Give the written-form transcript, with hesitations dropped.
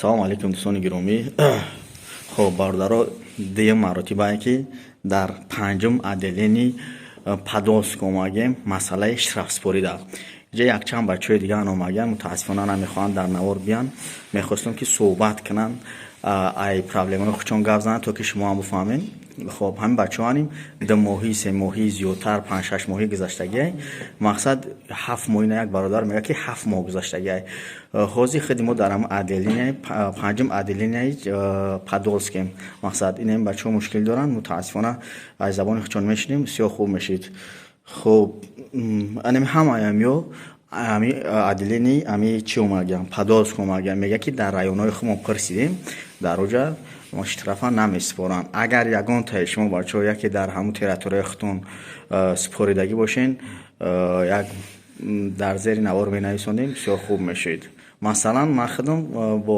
салом алейкум дӯстони гиромӣ. хоб бародаро дуюм маротибае ки дар панҷум отделени подольск омагем масъалаи штрафспорида. иҷа якчанд бачаҳои дига омаган, мутаассифона намехоҳанд дар навор биён. мехостам ки суҳбат кунанд, ай проблемаи худшон гап зананд, то ки шумо ҳам бифаҳмед. хоб ҳамин бачаҳоаним 2 моҳӣ 3 моҳӣ зиёдтар 5-6 моҳӣ гузаштагиай. мақсад 7 моҳина як бародар мегӯяд ки 7 моҳ гузаштагиай. ҳозир худи мо дар ҳам отделениаи панҷум отделениаи подольскем. мақсад инам бачаҳо мушкил доранд, мутаассифона аз забони худшон мешунем, бисёр хуб мешид. хоб анем ҳамаям ё ами отделени ами чи омагам подольск омагам мега ки дар районҳои худ мо пурсидем дар оҷа мо штрафа намеспоранд. агар ягон таи шумо бачаҳо яке дар ҳамун территорияи худтон споридагӣ бошен, як дар зери навор менависонем, бисёр хуб мешуд. масалан ман худам бо